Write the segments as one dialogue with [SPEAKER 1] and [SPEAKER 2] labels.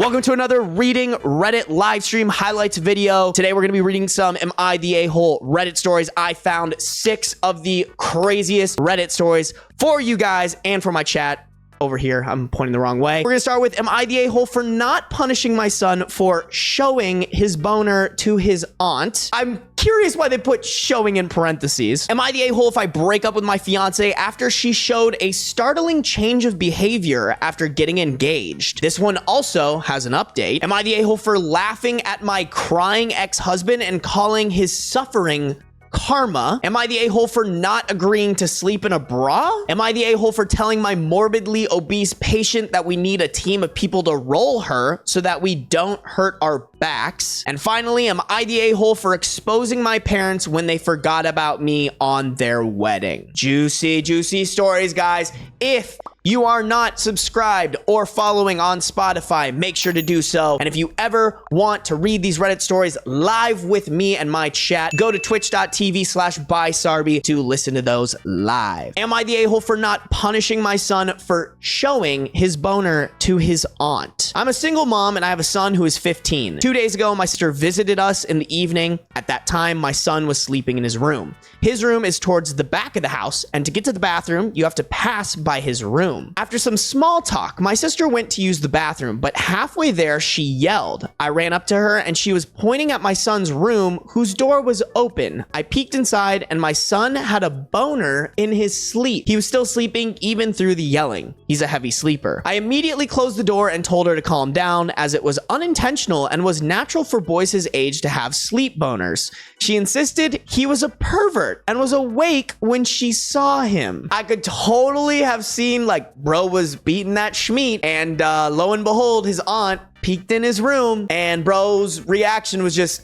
[SPEAKER 1] Welcome to another reading Reddit live stream highlights video. Today we're going to be reading some Am I the A-hole Reddit stories. I found 6 of the craziest Reddit stories for you guys and for my chat. Over here, I'm pointing the wrong way. We're gonna start with, am I the a-hole for not punishing my son for showing his boner to his aunt? I'm curious why they put showing in parentheses. Am I the a-hole if I break up with my fiance after she showed a startling change of behavior after getting engaged? This one also has an update. Am I the a-hole for laughing at my crying ex-husband and calling his suffering karma? Am I the a-hole for not agreeing to sleep in a bra? Am I the a-hole for telling my morbidly obese patient that we need a team of people to roll her so that we don't hurt our backs? And finally, am I the a-hole for exposing my parents when they forgot about me on their wedding? Juicy, juicy stories, guys. If you are not subscribed or following on Spotify, make sure to do so. And if you ever want to read these Reddit stories live with me and my chat, go to twitch.tv/bysarby to listen to those live. Am I the a-hole for not punishing my son for showing his boner to his aunt? I'm a single mom and I have a son who is 15. 2 days ago, my sister visited us in the evening. At that time, my son was sleeping in his room. His room is towards the back of the house, and to get to the bathroom, you have to pass by his room. After some small talk, my sister went to use the bathroom, but halfway there, she yelled. I ran up to her, and she was pointing at my son's room, whose door was open. I peeked inside, and my son had a boner in his sleep. He was still sleeping even through the yelling. He's a heavy sleeper. I immediately closed the door and told her to calm down, as it was unintentional and was natural for boys his age to have sleep boners. She insisted he was a pervert and was awake when she saw him. I could totally have seen, like, bro was beating that schmeat, and lo and behold, his aunt peeked in his room, and bro's reaction was just,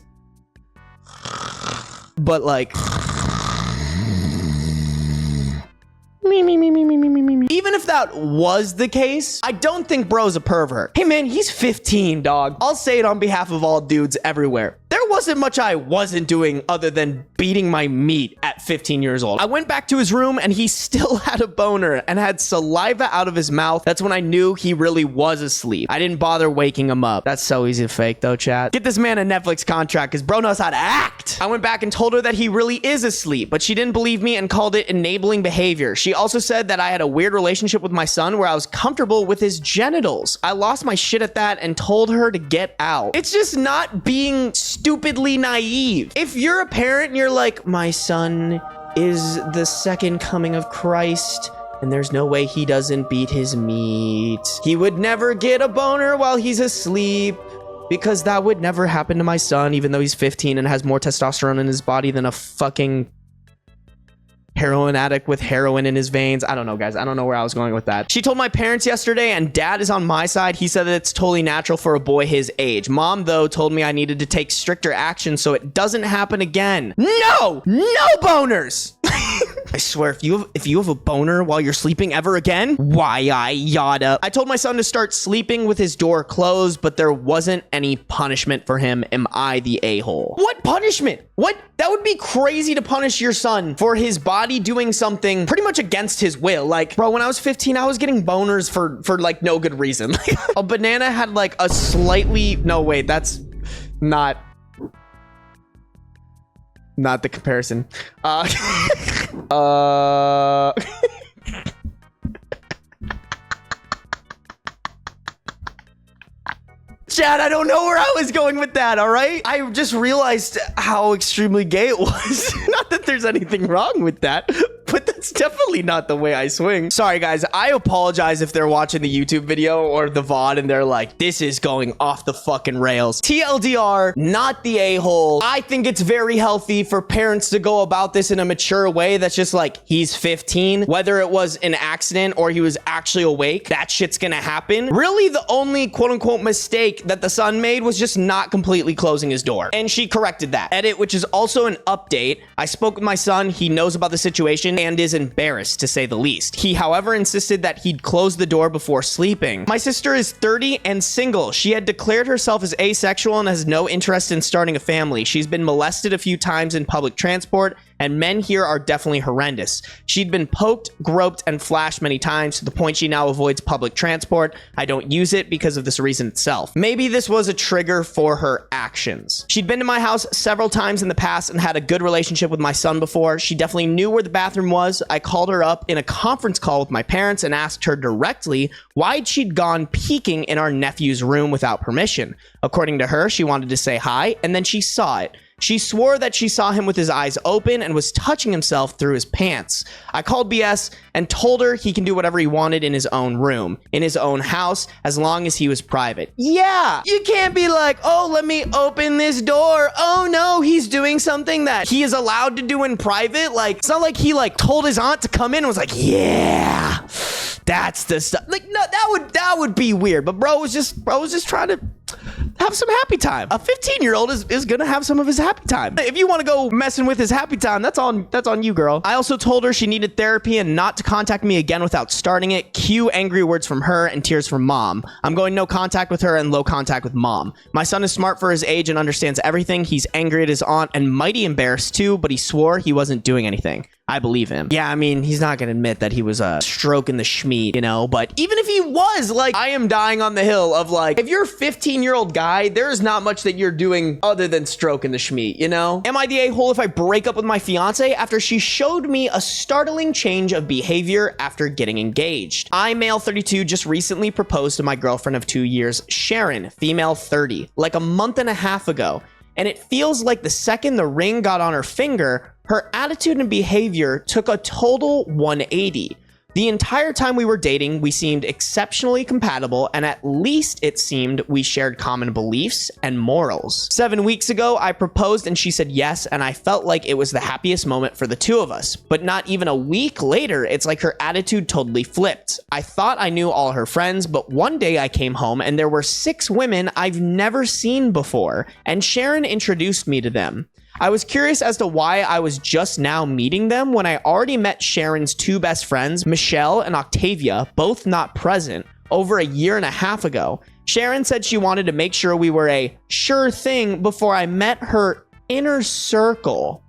[SPEAKER 1] but like, even if that was the case, I don't think bro's a pervert. Hey man, he's 15, dog. I'll say it on behalf of all dudes everywhere. There wasn't much I wasn't doing other than beating my meat at 15 years old. I went back to his room and he still had a boner and had saliva out of his mouth. That's when I knew he really was asleep. I didn't bother waking him up. That's so easy to fake though, chat. Get this man a Netflix contract because bro knows how to act. I went back and told her that he really is asleep, but she didn't believe me and called it enabling behavior. She also said that I had a weird relationship with my son where I was comfortable with his genitals. I lost my shit at that and told her to get out. It's just not being stupidly naive. If you're a parent and you're like, my son is the second coming of Christ and there's no way he doesn't beat his meat. He would never get a boner while he's asleep because that would never happen to my son, even though he's 15 and has more testosterone in his body than a fucking heroin addict with heroin in his veins. I don't know, guys. I don't know where I was going with that. She told my parents yesterday, and dad is on my side. He said that it's totally natural for a boy his age. Mom, though, told me I needed to take stricter action so it doesn't happen again. No boners. I swear, if you have a boner while you're sleeping ever again, why I yada. I told my son to start sleeping with his door closed, but there wasn't any punishment for him. Am I the a-hole? What punishment? What? That would be crazy to punish your son for his body doing something pretty much against his will. Like, bro, when I was 15, I was getting boners for like no good reason. A banana had like a slightly, no, wait, that's not the comparison. Chad, I don't know where I was going with that, all right? I just realized how extremely gay it was. Not that there's anything wrong with that, but that's definitely not the way I swing. Sorry, guys. I apologize if they're watching the YouTube video or the VOD and they're like, this is going off the fucking rails. TLDR, not the a-hole. I think it's very healthy for parents to go about this in a mature way that's just like, he's 15. Whether it was an accident or he was actually awake, that shit's gonna happen. Really, the only quote-unquote mistake that the son made was just not completely closing his door. And she corrected that. Edit, which is also an update. I spoke with my son. He knows about the situation and is embarrassed, to say the least. He, however, insisted that he'd close the door before sleeping. My sister is 30 and single. She had declared herself as asexual and has no interest in starting a family. She's been molested a few times in public transport and men here are definitely horrendous. She'd been poked, groped, and flashed many times to the point she now avoids public transport. I don't use it because of this reason itself. Maybe this was a trigger for her actions. She'd been to my house several times in the past and had a good relationship with my son before. She definitely knew where the bathroom was. I called her up in a conference call with my parents and asked her directly why she'd gone peeking in our nephew's room without permission. According to her, she wanted to say hi, and then she saw it. She swore that she saw him with his eyes open and was touching himself through his pants. I called BS and told her he can do whatever he wanted in his own room, in his own house, as long as he was private. Yeah, you can't be like, oh, let me open this door. Oh no, he's doing something that he is allowed to do in private. Like, it's not like he like told his aunt to come in and was like, yeah, that's the stuff. Like, no, that would be weird. But bro was just trying to have some happy time. A 15-year-old is gonna have some of his happy time. If you want to go messing with his happy time, that's on you, girl. I also told her she needed therapy and not to contact me again without starting it. Cue angry words from her and tears from mom. I'm going no contact with her and low contact with mom. My son is smart for his age and understands everything. He's angry at his aunt and mighty embarrassed too, but he swore he wasn't doing anything. I believe him. Yeah, I mean, he's not gonna admit that he was stroking the schmeat, you know, but even if he was, like, I am dying on the hill of, like, if you're a 15-year-old guy, there's not much that you're doing other than stroking the schmeat, you know? Am I the a-hole if I break up with my fiance after she showed me a startling change of behavior after getting engaged? I, male 32, just recently proposed to my girlfriend of 2 years, Sharon, female 30, like a month and a half ago. And it feels like the second the ring got on her finger, her attitude and behavior took a total 180. The entire time we were dating, we seemed exceptionally compatible, and at least it seemed we shared common beliefs and morals. 7 weeks ago, I proposed and she said yes, and I felt like it was the happiest moment for the two of us. But not even a week later, it's like her attitude totally flipped. I thought I knew all her friends, but one day I came home and there were 6 women I've never seen before, and Sharon introduced me to them. I was curious as to why I was just now meeting them when I already met Sharon's 2 best friends, Michelle and Octavia, both not present, over a year and a half ago. Sharon said she wanted to make sure we were a sure thing before I met her inner circle.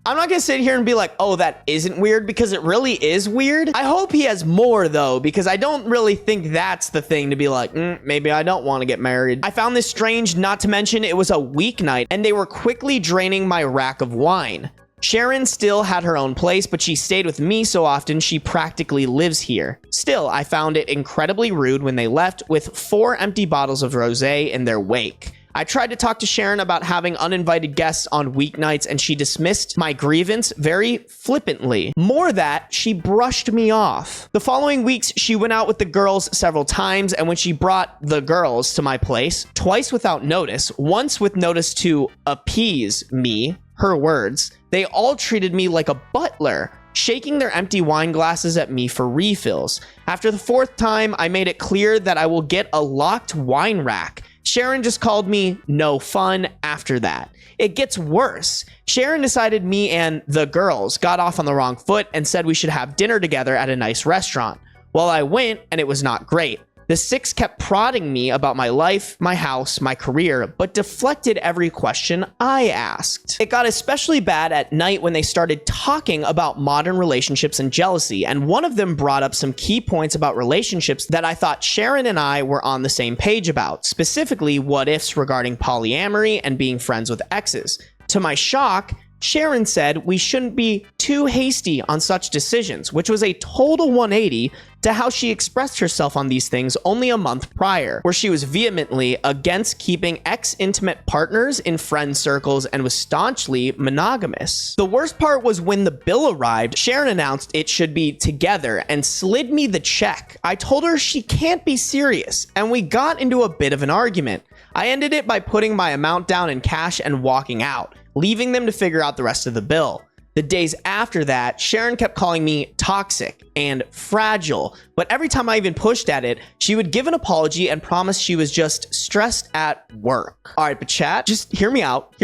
[SPEAKER 1] I'm not gonna sit here and be like, oh, that isn't weird, because it really is weird. I hope he has more though, because I don't really think that's the thing to be like, maybe I don't want to get married. I found this strange, not to mention it was a weeknight and they were quickly draining my rack of wine. Sharon still had her own place, but she stayed with me so often she practically lives here. Still, I found it incredibly rude when they left with 4 empty bottles of rosé in their wake. I tried to talk to Sharon about having uninvited guests on weeknights and she dismissed my grievance very flippantly. More that, she brushed me off. The following weeks, she went out with the girls several times, and when she brought the girls to my place, twice without notice, once with notice to appease me, her words, they all treated me like a butler, shaking their empty wine glasses at me for refills. After the 4th time, I made it clear that I will get a locked wine rack. Sharon just called me no fun after that. It gets worse. Sharon decided me and the girls got off on the wrong foot and said we should have dinner together at a nice restaurant. Well, I went and it was not great. The 6 kept prodding me about my life, my house, my career, but deflected every question I asked. It got especially bad at night when they started talking about modern relationships and jealousy, and one of them brought up some key points about relationships that I thought Sharon and I were on the same page about, specifically what ifs regarding polyamory and being friends with exes. To my shock, Sharon said we shouldn't be too hasty on such decisions, which was a total 180 to how she expressed herself on these things only a month prior, where she was vehemently against keeping ex-intimate partners in friend circles and was staunchly monogamous. The worst part was when the bill arrived, Sharon announced it should be together and slid me the check. I told her she can't be serious, and we got into a bit of an argument. I ended it by putting my amount down in cash and walking out, leaving them to figure out the rest of the bill. The days after that, Sharon kept calling me toxic and fragile, but every time I even pushed at it, she would give an apology and promise she was just stressed at work. All right, but chat, just hear me out.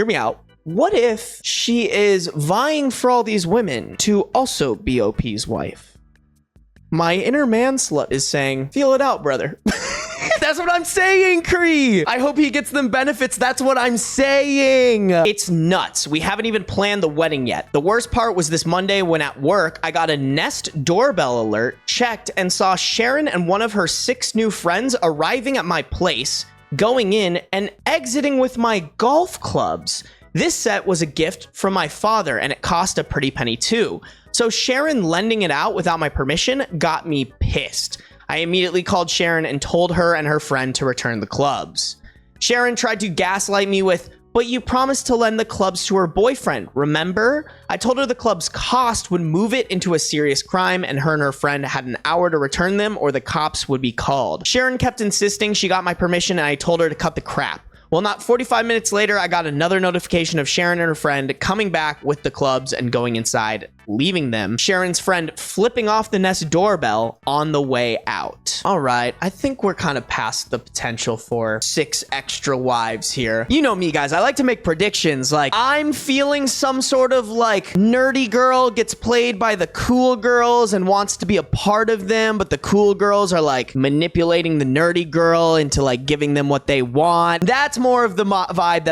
[SPEAKER 1] What if she is vying for all these women to also be OP's wife? My inner man slut is saying, feel it out, brother. That's what I'm saying, Cree. I hope he gets them benefits. That's what I'm saying. It's nuts. We haven't even planned the wedding yet. The worst part was this Monday when at work, I got a Nest doorbell alert, checked, and saw Sharon and one of her 6 new friends arriving at my place, going in and exiting with my golf clubs. This set was a gift from my father, and it cost a pretty penny too. So Sharon lending it out without my permission got me pissed. I immediately called Sharon and told her and her friend to return the clubs. Sharon tried to gaslight me with, but you promised to lend the clubs to her boyfriend, remember? I told her the club's cost would move it into a serious crime and her friend had an hour to return them or the cops would be called. Sharon kept insisting she got my permission and I told her to cut the crap. Well, not 45 minutes later, I got another notification of Sharon and her friend coming back with the clubs and going inside, leaving them. Sharon's friend flipping off the Nest doorbell on the way out. All right, I think we're kind of past the potential for 6 extra wives here. You know me, guys. I like to make predictions. Like, I'm feeling some sort of like nerdy girl gets played by the cool girls and wants to be a part of them, but the cool girls are like manipulating the nerdy girl into like giving them what they want. That's more of the vibe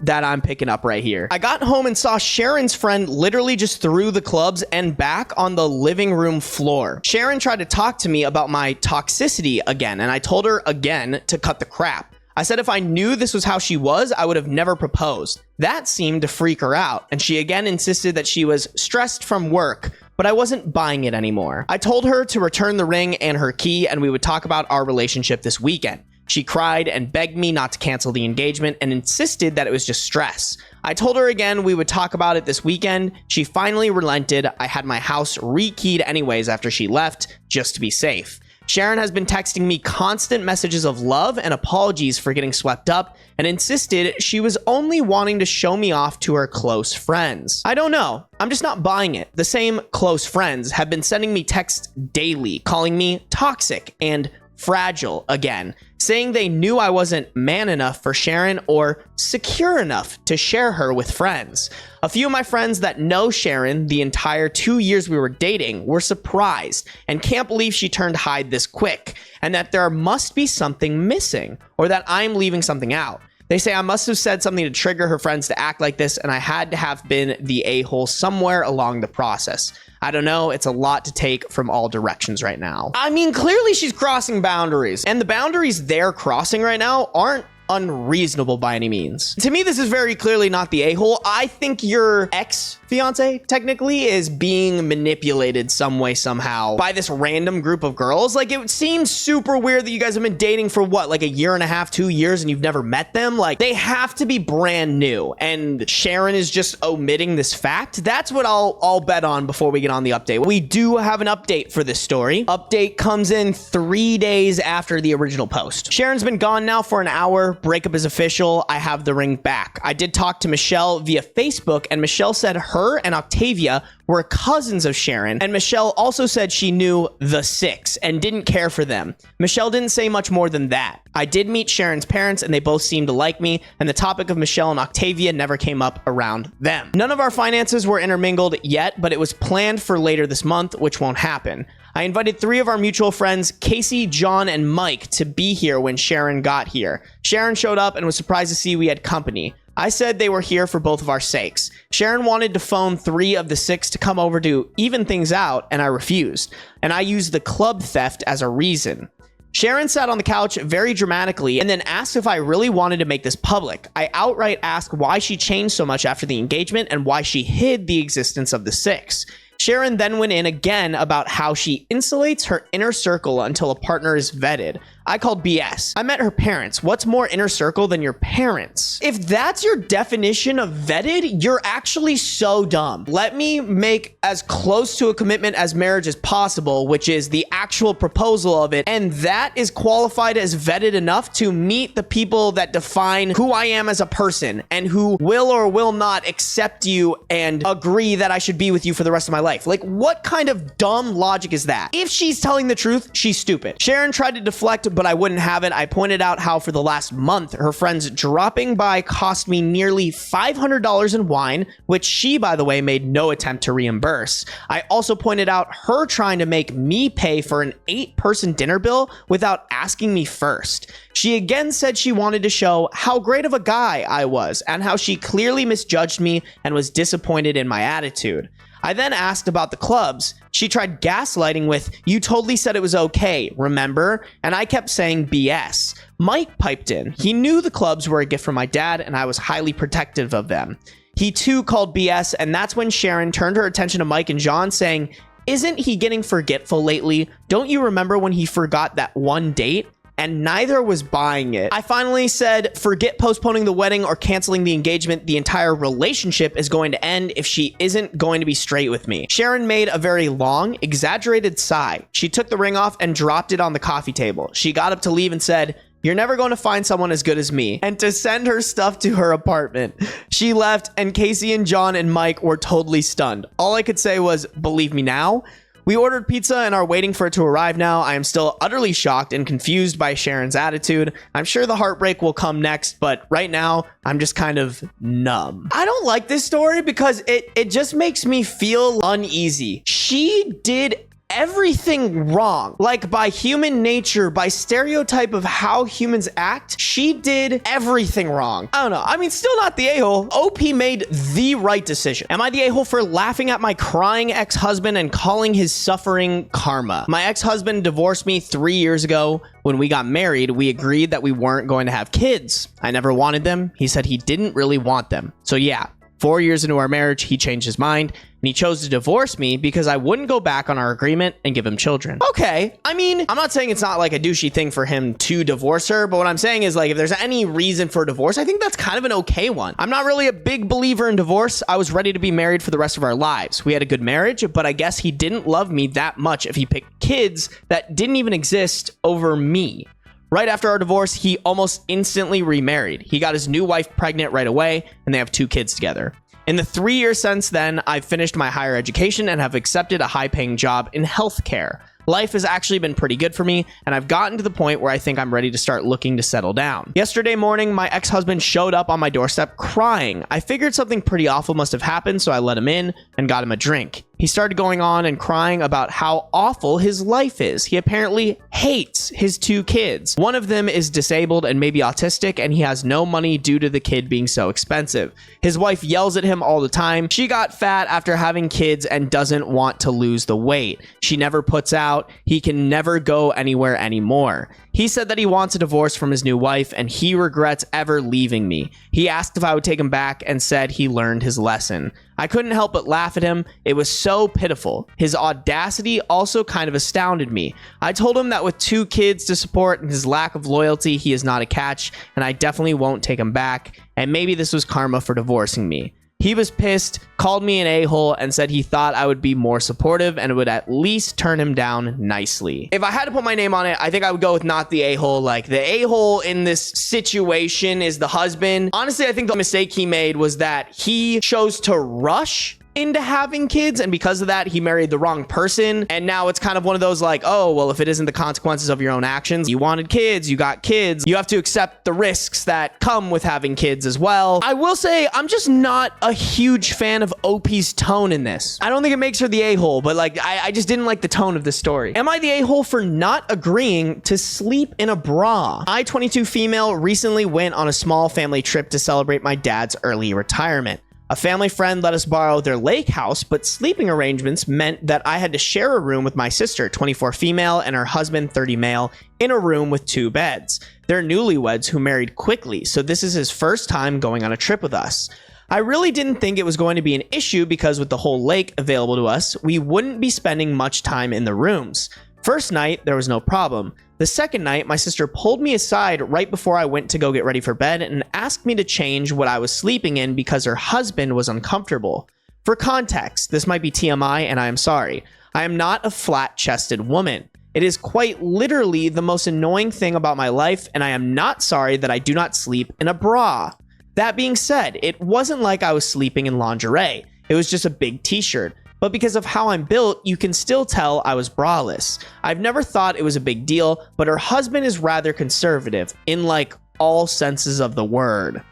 [SPEAKER 1] that I'm picking up right here. I got home and saw Sharon's friend literally just threw the clubs and back on the living room floor. Sharon tried to talk to me about my toxicity again, and I told her again to cut the crap. I said if I knew this was how she was, I would have never proposed. That seemed to freak her out, and she again insisted that she was stressed from work, but I wasn't buying it anymore. I told her to return the ring and her key, and we would talk about our relationship this weekend. She cried and begged me not to cancel the engagement and insisted that it was just stress. I told her again we would talk about it this weekend. She finally relented. I had my house re-keyed anyways after she left, just to be safe. Sharon has been texting me constant messages of love and apologies for getting swept up and insisted she was only wanting to show me off to her close friends. I don't know. I'm just not buying it. The same close friends have been sending me texts daily, calling me toxic and fragile again, saying they knew I wasn't man enough for Sharon or secure enough to share her with friends. A few of my friends that know Sharon the entire 2 years we were dating were surprised and can't believe she turned hide this quick, and that there must be something missing or that I'm leaving something out. They say I must have said something to trigger her friends to act like this, and I had to have been the a-hole somewhere along the process. I don't know. It's a lot to take from all directions right now. I mean, clearly she's crossing boundaries, and the boundaries they're crossing right now aren't unreasonable by any means. To me, this is very clearly not the a-hole. I think your ex-fiance technically is being manipulated some way, somehow by this random group of girls. Like, it seems super weird that you guys have been dating for what, like a year and a half, 2 years, and you've never met them. Like, they have to be brand new, and Sharon is just omitting this fact. That's what I'll bet on before we get on the update. We do have an update for this story. Update comes in 3 days after the original post. Sharon's been gone now for an hour. Breakup is official. I have the ring back. I did talk to Michelle via Facebook, and Michelle said her and Octavia were cousins of Sharon, and Michelle also said she knew the 6 and didn't care for them. Michelle didn't say much more than that. I did meet Sharon's parents, and they both seemed to like me, and the topic of Michelle and Octavia never came up around them. None of our finances were intermingled yet, but it was planned for later this month, which won't happen. I invited 3 of our mutual friends, Casey, John, and Mike, to be here when Sharon got here. Sharon showed up and was surprised to see we had company. I said they were here for both of our sakes. Sharon wanted to phone 3 of the 6 to come over to even things out, and I refused. And I used the club theft as a reason. Sharon sat on the couch very dramatically and then asked if I really wanted to make this public. I outright asked why she changed so much after the engagement and why she hid the existence of the 6. Sharon then went in again about how she insulates her inner circle until a partner is vetted. I called BS. I met her parents. What's more inner circle than your parents? If that's your definition of vetted, you're actually so dumb. Let me make as close to a commitment as marriage as possible, which is the actual proposal of it. And that is qualified as vetted enough to meet the people that define who I am as a person and who will or will not accept you and agree that I should be with you for the rest of my life. Like, what kind of dumb logic is that? If she's telling the truth, she's stupid. Sharon tried to deflect but I wouldn't have it. I pointed out how for the last month, her friends dropping by cost me nearly $500 in wine, which she, by the way, made no attempt to reimburse. I also pointed out her trying to make me pay for an 8-person dinner bill without asking me first. She again said she wanted to show how great of a guy I was and how she clearly misjudged me and was disappointed in my attitude. I then asked about the clubs. She tried gaslighting with, "You totally said it was okay, remember?" And I kept saying BS. Mike piped in. He knew the clubs were a gift from my dad and I was highly protective of them. He too called BS, and that's when Sharon turned her attention to Mike and John, saying, "Isn't he getting forgetful lately? Don't you remember when he forgot that one date?" And neither was buying it. I finally said, "Forget postponing the wedding or canceling the engagement. The entire relationship is going to end if she isn't going to be straight with me." Sharon made a very long, exaggerated sigh. She took the ring off and dropped it on the coffee table. She got up to leave and said, "You're never going to find someone as good as me," and to send her stuff to her apartment. She left, and Casey and John and Mike were totally stunned. All I could say was, "Believe me now?" We ordered pizza and are waiting for it to arrive now. I am still utterly shocked and confused by Sharon's attitude. I'm sure the heartbreak will come next, but right now, I'm just kind of numb. I don't like this story because it just makes me feel uneasy. She did everything wrong. Like, by human nature, by stereotype of how humans act, she did everything wrong. I don't know. I mean, still not the a-hole. OP made the right decision. Am I the a-hole for laughing at my crying ex-husband and calling his suffering karma? My ex-husband divorced me 3 years ago. When we got married, we agreed that we weren't going to have kids. I never wanted them. He said he didn't really want them. So yeah, 4 years into our marriage, he changed his mind and he chose to divorce me because I wouldn't go back on our agreement and give him children. Okay, I mean, I'm not saying it's not like a douchey thing for him to divorce her, but what I'm saying is, like, if there's any reason for divorce, I think that's kind of an okay one. I'm not really a big believer in divorce. I was ready to be married for the rest of our lives. We had a good marriage, but I guess he didn't love me that much if he picked kids that didn't even exist over me. Right after our divorce, he almost instantly remarried. He got his new wife pregnant right away, and they have 2 kids together. In the 3 years since then, I've finished my higher education and have accepted a high-paying job in healthcare. Life has actually been pretty good for me, and I've gotten to the point where I think I'm ready to start looking to settle down. Yesterday morning, my ex-husband showed up on my doorstep crying. I figured something pretty awful must have happened, so I let him in and got him a drink. He started going on and crying about how awful his life is. He apparently hates his 2 kids. One of them is disabled and maybe autistic, and he has no money due to the kid being so expensive. His wife yells at him all the time. She got fat after having kids and doesn't want to lose the weight. She never puts out. He can never go anywhere anymore. He said that he wants a divorce from his new wife and he regrets ever leaving me. He asked if I would take him back and said he learned his lesson. I couldn't help but laugh at him. It was so pitiful. His audacity also kind of astounded me. I told him that with 2 kids to support and his lack of loyalty, he is not a catch, and I definitely won't take him back, and maybe this was karma for divorcing me. He was pissed, called me an a-hole, and said he thought I would be more supportive and would at least turn him down nicely. If I had to put my name on it, I think I would go with not the a-hole. Like, the a-hole in this situation is the husband. Honestly, I think the mistake he made was that he chose to rush into having kids, and because of that, he married the wrong person. And now it's kind of one of those like, oh, well, if it isn't the consequences of your own actions, you wanted kids, you got kids, you have to accept the risks that come with having kids as well. I will say, I'm just not a huge fan of OP's tone in this. I don't think it makes her the a-hole, but like, I just didn't like the tone of this story. Am I the a-hole for not agreeing to sleep in a bra? I, 22 female, recently went on a small family trip to celebrate my dad's early retirement. A family friend let us borrow their lake house, but sleeping arrangements meant that I had to share a room with my sister, 24 female, and her husband, 30 male, in a room with 2 beds. They're newlyweds who married quickly, so this is his first time going on a trip with us. I really didn't think it was going to be an issue because with the whole lake available to us, we wouldn't be spending much time in the rooms. First night, there was no problem. The second night, my sister pulled me aside right before I went to go get ready for bed and asked me to change what I was sleeping in because her husband was uncomfortable. For context, this might be TMI and I am sorry. I am not a flat-chested woman. It is quite literally the most annoying thing about my life, and I am not sorry that I do not sleep in a bra. That being said, it wasn't like I was sleeping in lingerie. It was just a big t-shirt. but because of how I'm built, you can still tell I was braless. I've never thought it was a big deal, but her husband is rather conservative in like all senses of the word.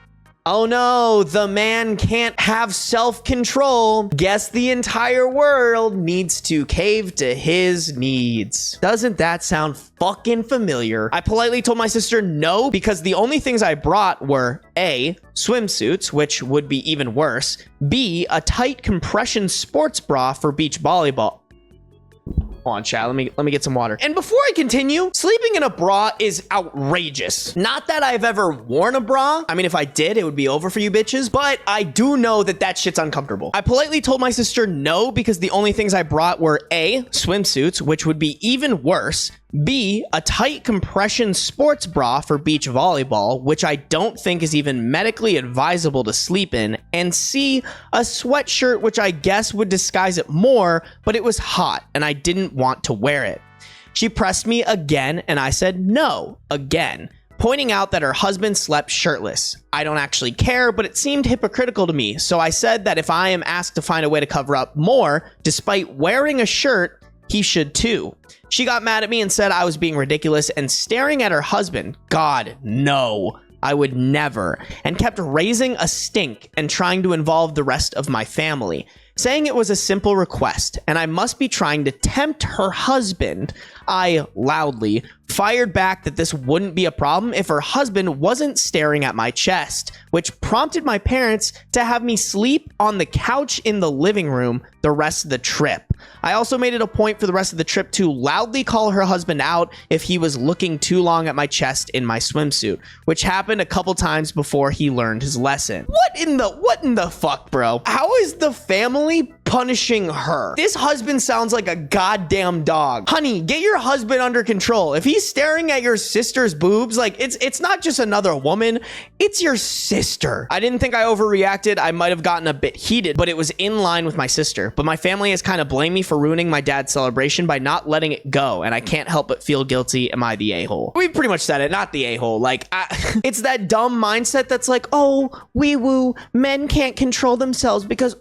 [SPEAKER 1] Oh no, the man can't have self-control. Guess the entire world needs to cave to his needs. Doesn't that sound fucking familiar? I politely told my sister no, because the only things I brought were A, swimsuits, which would be even worse, B, a tight compression sports bra for beach volleyball. Hold on, chat. Let me get some water. And before I continue, sleeping in a bra is outrageous. Not that I've ever worn a bra. I mean, if I did, it would be over for you bitches, but I do know that that shit's uncomfortable. I politely told my sister no, because the only things I brought were A, swimsuits, which would be even worse, B, a tight compression sports bra for beach volleyball, which I don't think is even medically advisable to sleep in, and C, a sweatshirt, which I guess would disguise it more, but it was hot and I didn't want to wear it. She pressed me again and I said no, again, pointing out that her husband slept shirtless. I don't actually care, but it seemed hypocritical to me, so I said that if I am asked to find a way to cover up more, despite wearing a shirt, he should too. She got mad at me and said I was being ridiculous and staring at her husband. God, no, I would never. And kept raising a stink and trying to involve the rest of my family, saying it was a simple request and I must be trying to tempt her husband. I loudly fired back that this wouldn't be a problem if her husband wasn't staring at my chest, which prompted my parents to have me sleep on the couch in the living room the rest of the trip. I also made it a point for the rest of the trip to loudly call her husband out if he was looking too long at my chest in my swimsuit, which happened a couple times before he learned his lesson. What in the fuck, bro? How is the family punishing her? This husband sounds like a goddamn dog. Honey, get your husband under control. If he's staring at your sister's boobs, like it's not just another woman, it's your sister. I didn't think I overreacted. I might have gotten a bit heated, but it was in line with my sister. But my family has kind of blamed me for ruining my dad's celebration by not letting it go, and I can't help but feel guilty. Am I the a-hole? We pretty much said it, not the a-hole. Like, it's that dumb mindset that's like, oh, wee woo, men can't control themselves because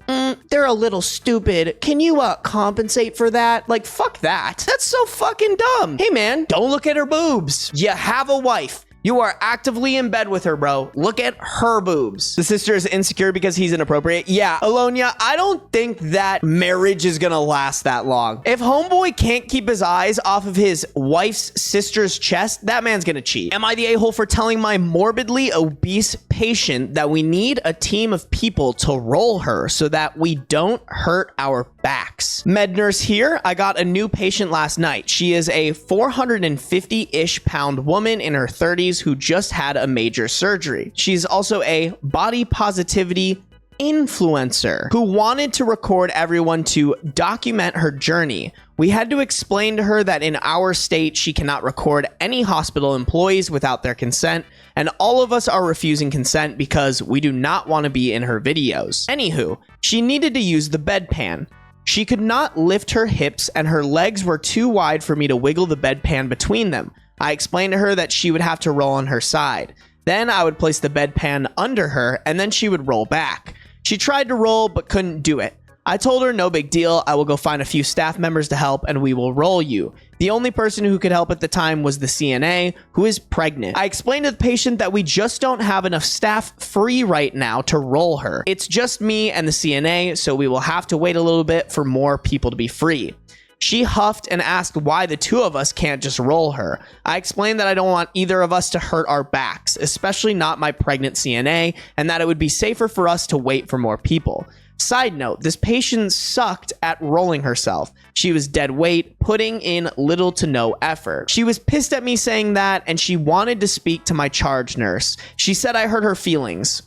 [SPEAKER 1] they're a little stupid. Can you compensate for that? Like, fuck that. That's so fucking dumb. Hey man, don't look at her boobs. You have a wife. You are actively in bed with her, bro. Look at her boobs. The sister is insecure because he's inappropriate. Yeah, Alonia, I don't think that marriage is gonna last that long. If homeboy can't keep his eyes off of his wife's sister's chest, that man's gonna cheat. Am I the a-hole for telling my morbidly obese patient that we need a team of people to roll her so that we don't hurt our backs? Med nurse here. I got a new patient last night. She is a 450-ish pound woman in her 30s who just had a major surgery. She's also a body positivity influencer who wanted to record everyone to document her journey. We had to explain to her that in our state, she cannot record any hospital employees without their consent, and all of us are refusing consent because we do not want to be in her videos. Anywho, she needed to use the bedpan. She could not lift her hips and her legs were too wide for me to wiggle the bedpan between them. I explained to her that she would have to roll on her side. Then I would place the bedpan under her and then she would roll back. She tried to roll but couldn't do it. I told her no big deal, I will go find a few staff members to help and we will roll you. The only person who could help at the time was the CNA, who is pregnant. I explained to the patient that we just don't have enough staff free right now to roll her. It's just me and the CNA, so we will have to wait a little bit for more people to be free. She huffed and asked why the two of us can't just roll her. I explained that I don't want either of us to hurt our backs, especially not my pregnant CNA, and that it would be safer for us to wait for more people. Side note, this patient sucked at rolling herself. She was dead weight, putting in little to no effort. She was pissed at me saying that, and she wanted to speak to my charge nurse. She said I hurt her feelings.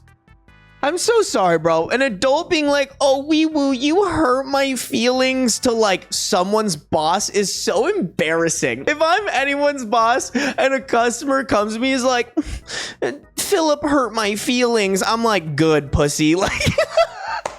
[SPEAKER 1] I'm so sorry, bro. An adult being like, oh, wee woo, you hurt my feelings to like someone's boss is so embarrassing. If I'm anyone's boss and a customer comes to me is like, Philip hurt my feelings, I'm like, good pussy. Like,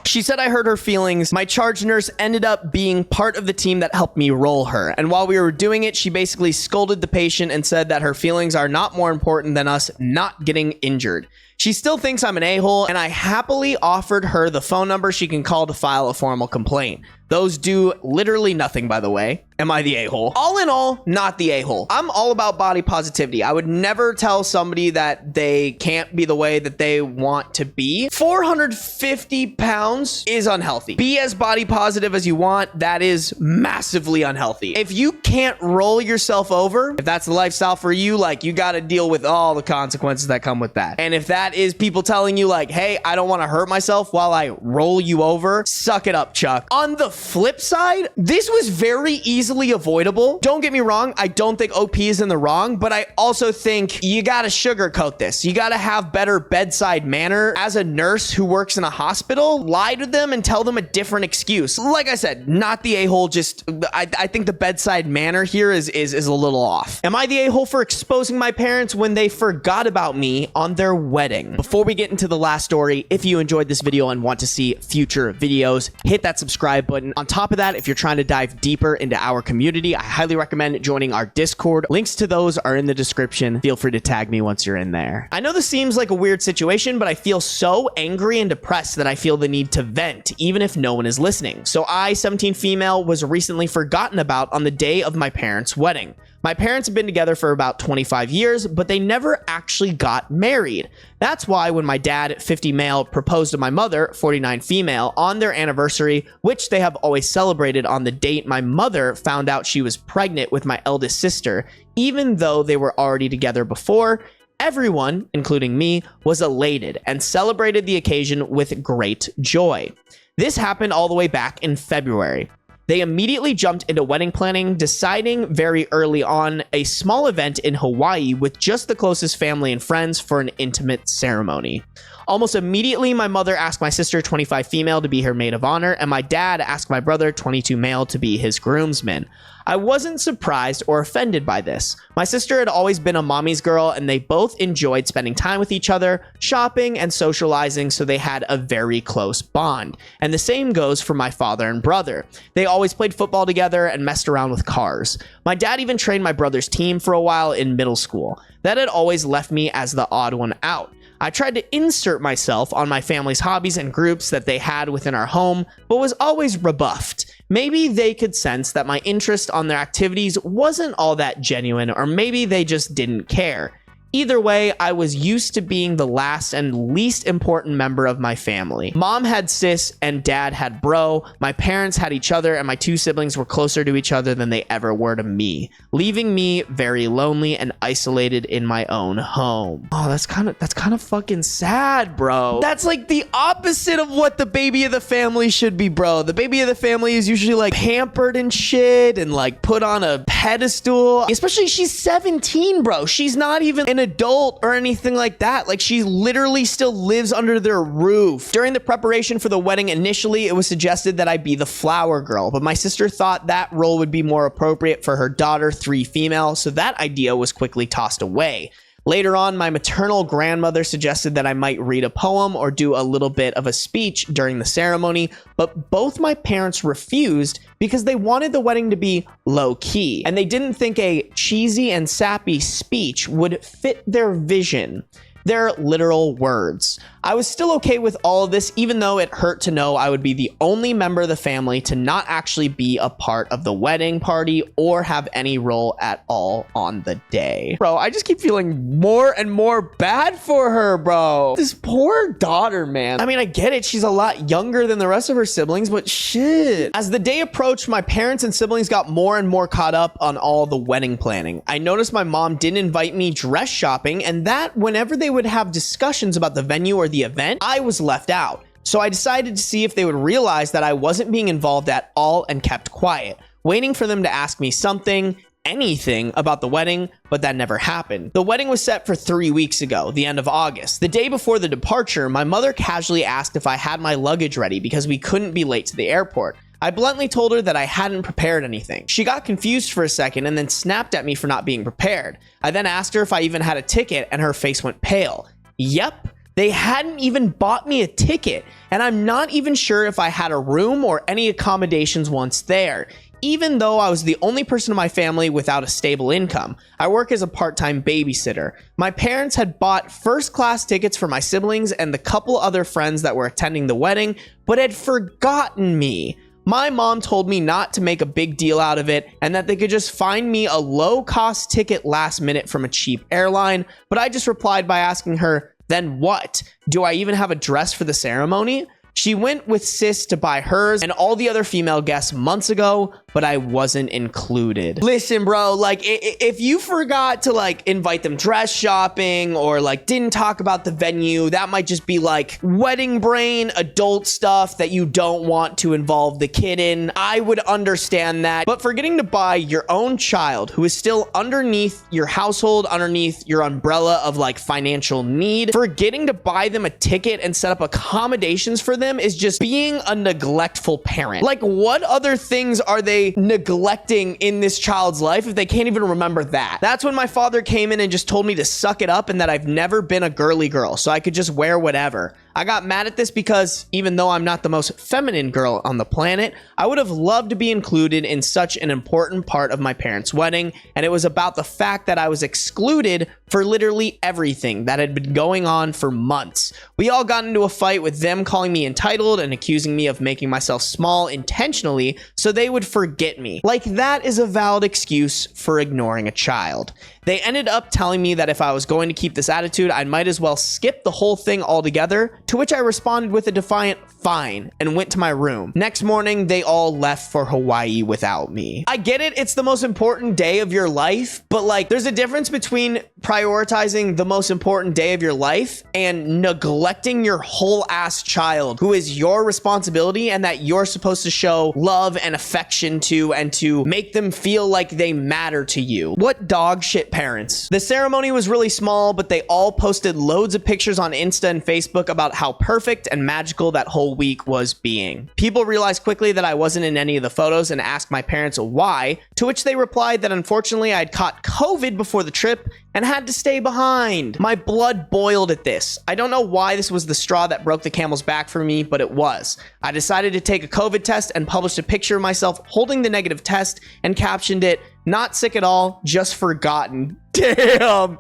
[SPEAKER 1] she said I hurt her feelings. My charge nurse ended up being part of the team that helped me roll her. And while we were doing it, she basically scolded the patient and said that her feelings are not more important than us not getting injured. She still thinks I'm an a-hole, and I happily offered her the phone number she can call to file a formal complaint. Those do literally nothing, by the way. Am I the a-hole? All in all, not the a-hole. I'm all about body positivity. I would never tell somebody that they can't be the way that they want to be. 450 pounds is unhealthy. Be as body positive as you want. That is massively unhealthy. If you can't roll yourself over, if that's the lifestyle for you, like, you got to deal with all the consequences that come with that. And if that is people telling you like, hey, I don't want to hurt myself while I roll you over, suck it up, Chuck. On the flip side, this was very easily avoidable. Don't get me wrong. I don't think OP is in the wrong, but I also think you got to sugarcoat this. You got to have better bedside manner. As a nurse who works in a hospital, lie to them and tell them a different excuse. Like I said, not the a-hole, just I think the bedside manner here is a little off. Am I the a-hole for exposing my parents when they forgot about me on their wedding? Before we get into the last story, if you enjoyed this video and want to see future videos, hit that subscribe button. On top of that, if you're trying to dive deeper into our community, I highly recommend joining our Discord. Links to those are in the description. Feel free to tag me once you're in there. I know this seems like a weird situation, but I feel so angry and depressed that I feel the need to vent, even if no one is listening. So I, 17 female, was recently forgotten about on the day of my parents' wedding. My parents have been together for about 25 years, but they never actually got married. That's why when my dad, 50 male, proposed to my mother, 49 female, on their anniversary, which they have always celebrated on the date my mother found out she was pregnant with my eldest sister, even though they were already together before, everyone, including me, was elated and celebrated the occasion with great joy. This happened all the way back in February. They immediately jumped into wedding planning, deciding very early on a small event in Hawaii with just the closest family and friends for an intimate ceremony. Almost immediately, my mother asked my sister, 25 female, to be her maid of honor, and my dad asked my brother, 22 male, to be his groomsman. I wasn't surprised or offended by this. My sister had always been a mommy's girl, and they both enjoyed spending time with each other, shopping, and socializing, so they had a very close bond. And the same goes for my father and brother. They always played football together and messed around with cars. My dad even trained my brother's team for a while in middle school. That had always left me as the odd one out. I tried to insert myself on my family's hobbies and groups that they had within our home, but was always rebuffed. Maybe they could sense that my interest on their activities wasn't all that genuine, or maybe they just didn't care. Either way, I was used to being the last and least important member of my family. Mom had sis and dad had bro. My parents had each other, and my two siblings were closer to each other than they ever were to me, leaving me very lonely and isolated in my own home. Oh, that's kind of fucking sad, bro. That's like the opposite of what the baby of the family should be, bro. The baby of the family is usually like pampered and shit and like put on a pedestal. Especially she's 17, bro. She's not even an adult or anything like that. Like, she literally still lives under their roof. During the preparation for the wedding, initially it was suggested that I be the flower girl, but my sister thought that role would be more appropriate for her daughter, 3 female, so that idea was quickly tossed away. Later on, my maternal grandmother suggested that I might read a poem or do a little bit of a speech during the ceremony, but both my parents refused because they wanted the wedding to be low-key, and they didn't think a cheesy and sappy speech would fit their vision. Their literal words. I was still okay with all of this, even though it hurt to know I would be the only member of the family to not actually be a part of the wedding party or have any role at all on the day. Bro, I just keep feeling more and more bad for her, bro. This poor daughter, man. I mean, I get it. She's a lot younger than the rest of her siblings, but shit. As the day approached, my parents and siblings got more and more caught up on all the wedding planning. I noticed my mom didn't invite me dress shopping, and that whenever they would have discussions about the venue or the event, I was left out. So I decided to see if they would realize that I wasn't being involved at all and kept quiet, waiting for them to ask me something, anything about the wedding, but that never happened. The wedding was set for 3 weeks ago, the end of August. The day before the departure, my mother casually asked if I had my luggage ready because we couldn't be late to the airport. I bluntly told her that I hadn't prepared anything. She got confused for a second and then snapped at me for not being prepared. I then asked her if I even had a ticket, and her face went pale. Yep, they hadn't even bought me a ticket, and I'm not even sure if I had a room or any accommodations once there, even though I was the only person in my family without a stable income. I work as a part-time babysitter. My parents had bought first-class tickets for my siblings and the couple other friends that were attending the wedding, but had forgotten me. My mom told me not to make a big deal out of it and that they could just find me a low-cost ticket last minute from a cheap airline, but I just replied by asking her, then what? Do I even have a dress for the ceremony? She went with sis to buy hers and all the other female guests months ago, but I wasn't included. Listen, bro, like if you forgot to like invite them dress shopping or like didn't talk about the venue, that might just be like wedding brain, adult stuff that you don't want to involve the kid in. I would understand that, but forgetting to buy your own child who is still underneath your household, underneath your umbrella of like financial need, forgetting to buy them a ticket and set up accommodations for them is just being a neglectful parent. Like, what other things are they neglecting in this child's life if they can't even remember that? That's when my father came in and just told me to suck it up and that I've never been a girly girl, so I could just wear whatever. I got mad at this because even though I'm not the most feminine girl on the planet, I would have loved to be included in such an important part of my parents' wedding, and it was about the fact that I was excluded for literally everything that had been going on for months. We all got into a fight with them calling me entitled and accusing me of making myself small intentionally so they would forget me. Like, that is a valid excuse for ignoring a child. They ended up telling me that if I was going to keep this attitude, I might as well skip the whole thing altogether, to which I responded with a defiant fine and went to my room. Next morning, they all left for Hawaii without me. I get it, it's the most important day of your life, but like there's a difference between prioritizing the most important day of your life and neglecting your whole ass child who is your responsibility and that you're supposed to show love and affection to and to make them feel like they matter to you. What dog shit parents. The ceremony was really small, but they all posted loads of pictures on Insta and Facebook about how perfect and magical that whole week was being. People realized quickly that I wasn't in any of the photos and asked my parents why, to which they replied that unfortunately I'd caught COVID before the trip and had to stay behind. My blood boiled at this. I don't know why this was the straw that broke the camel's back for me, but it was. I decided to take a COVID test and published a picture of myself holding the negative test and captioned it, "Not sick at all, just forgotten." Damn.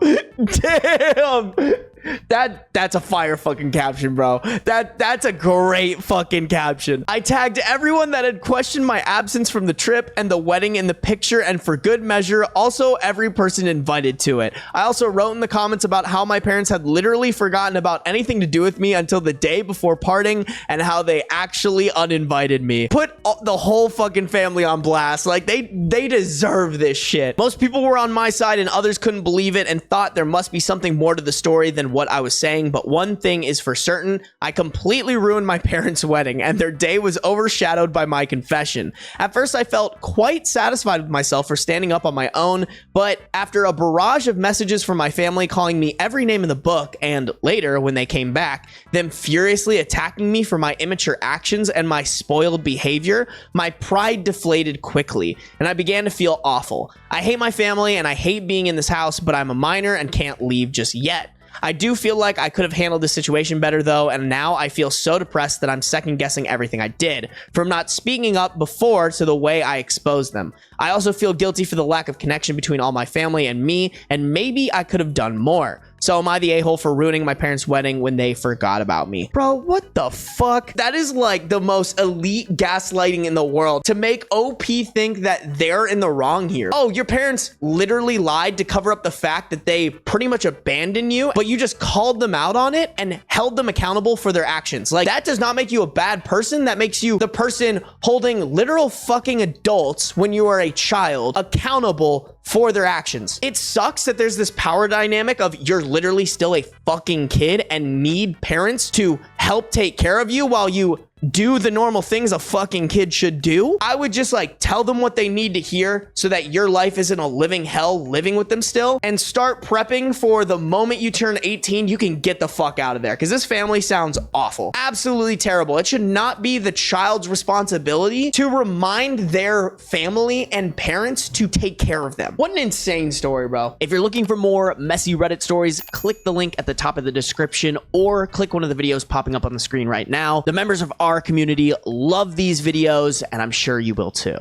[SPEAKER 1] That's a fire fucking caption, bro. That's a great fucking caption. I tagged everyone that had questioned my absence from the trip and the wedding in the picture, and for good measure, also every person invited to it. I also wrote in the comments about how my parents had literally forgotten about anything to do with me until the day before parting and how they actually uninvited me. Put the whole fucking family on blast. Like they deserve this shit. Most people were on my side and others couldn't believe it and thought there must be something more to the story than what I was saying, but one thing is for certain, I completely ruined my parents' wedding and their day was overshadowed by my confession. At first, I felt quite satisfied with myself for standing up on my own, but after a barrage of messages from my family calling me every name in the book, and later, when they came back, them furiously attacking me for my immature actions and my spoiled behavior, my pride deflated quickly, and I began to feel awful. I hate my family and I hate being in this house, but I'm a minor and can't leave just yet. I do feel like I could have handled this situation better though, and now I feel so depressed that I'm second guessing everything I did, from not speaking up before to the way I exposed them. I also feel guilty for the lack of connection between all my family and me, and maybe I could have done more. So am I the a-hole for ruining my parents' wedding when they forgot about me? Bro, what the fuck? That is like the most elite gaslighting in the world, to make OP think that they're in the wrong here. Oh, your parents literally lied to cover up the fact that they pretty much abandoned you, but you just called them out on it and held them accountable for their actions. Like, that does not make you a bad person. That makes you the person holding literal fucking adults when you are a child accountable for their actions. It sucks that there's this power dynamic of you're literally still a fucking kid and need parents to help take care of you while you do the normal things a fucking kid should do. I would just like tell them what they need to hear so that your life isn't a living hell living with them still, and start prepping for the moment you turn 18, you can get the fuck out of there, because this family sounds awful. Absolutely terrible. It should not be the child's responsibility to remind their family and parents to take care of them. What an insane story, bro. If you're looking for more messy Reddit stories, click the link at the top of the description or click one of the videos popping up on the screen right now. The members of our community love these videos, and I'm sure you will too.